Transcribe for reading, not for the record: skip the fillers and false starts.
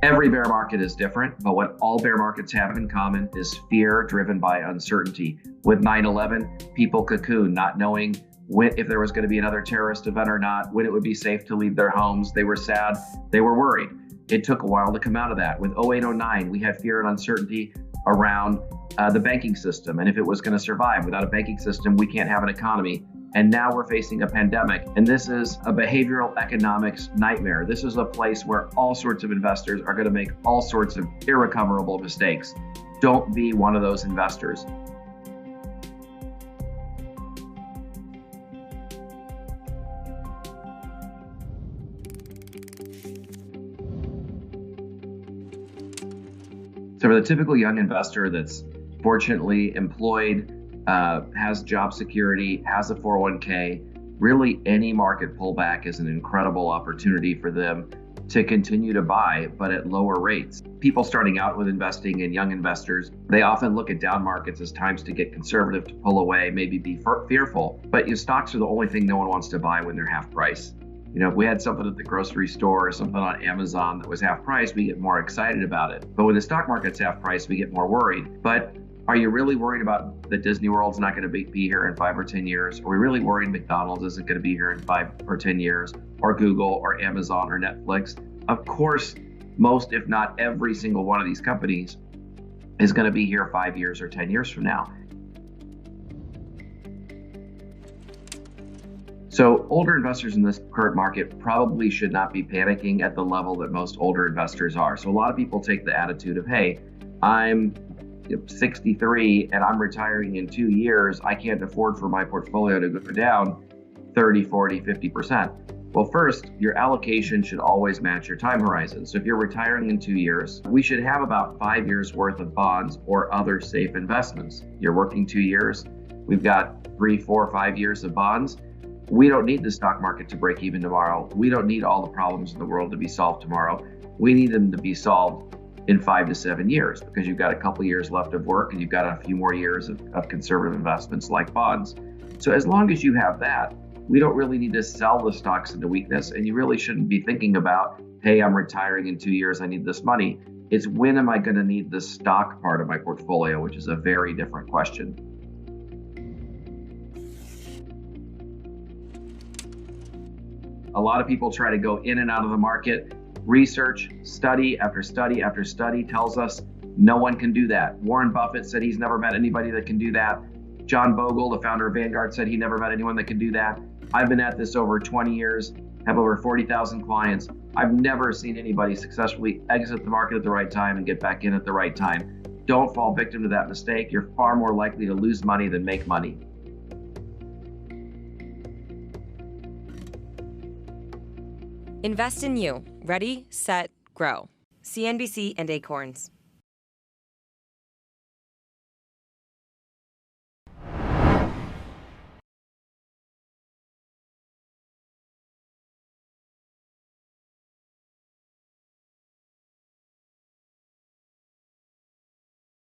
Every bear market is different, but what all bear markets have in common is fear driven by uncertainty. With 9/11, people cocooned, not knowing if there was going to be another terrorist event or not, when it would be safe to leave their homes. They were sad, they were worried. It took a while to come out of that. With 08, 09, we had fear and uncertainty around the banking system and if it was going to survive. Without a banking system, we can't have an economy. And now we're facing a pandemic. And this is a behavioral economics nightmare. This is a place where all sorts of investors are going to make all sorts of irrecoverable mistakes. Don't be one of those investors. So for the typical young investor that's fortunately employed, has job security, has a 401k, really any market pullback is an incredible opportunity for them to continue to buy, but at lower rates. People starting out with investing in young investors, they often look at down markets as times to get conservative, to pull away, maybe be fearful. But your stocks are the only thing no one wants to buy when they're half price. If we had something at the grocery store or something on Amazon that was half price, we get more excited about it. But when the stock market's half price, we get more worried. But are you really worried about that Disney World's not going to be here in 5 or 10 years? Are we really worried McDonald's isn't going to be here in 5 or 10 years? Or Google or Amazon or Netflix? Of course, most, if not every single one of these companies is going to be here 5 years or 10 years from now. So older investors in this current market probably should not be panicking at the level that most older investors are. So a lot of people take the attitude of, hey, I'm 63 and I'm retiring in 2 years. I can't afford for my portfolio to go down 30, 40, 50%. Well, first, your allocation should always match your time horizon. So if you're retiring in 2 years, we should have about 5 years worth of bonds or other safe investments. You're working 2 years. We've got 3, 4, 5 years of bonds. We don't need the stock market to break even tomorrow. We don't need all the problems in the world to be solved tomorrow. We need them to be solved in 5 to 7 years because you've got a couple years left of work and you've got a few more years of conservative investments like bonds. So as long as you have that, we don't really need to sell the stocks into weakness, and you really shouldn't be thinking about, hey, I'm retiring in 2 years, I need this money. It's when am I going to need the stock part of my portfolio, which is a very different question. A lot of people try to go in and out of the market. Research, study after study after study tells us no one can do that. Warren Buffett said he's never met anybody that can do that. John Bogle, the founder of Vanguard, said he never met anyone that can do that. I've been at this over 20 years, have over 40,000 clients. I've never seen anybody successfully exit the market at the right time and get back in at the right time. Don't fall victim to that mistake. You're far more likely to lose money than make money. Invest in you. Ready, set, grow. CNBC and Acorns.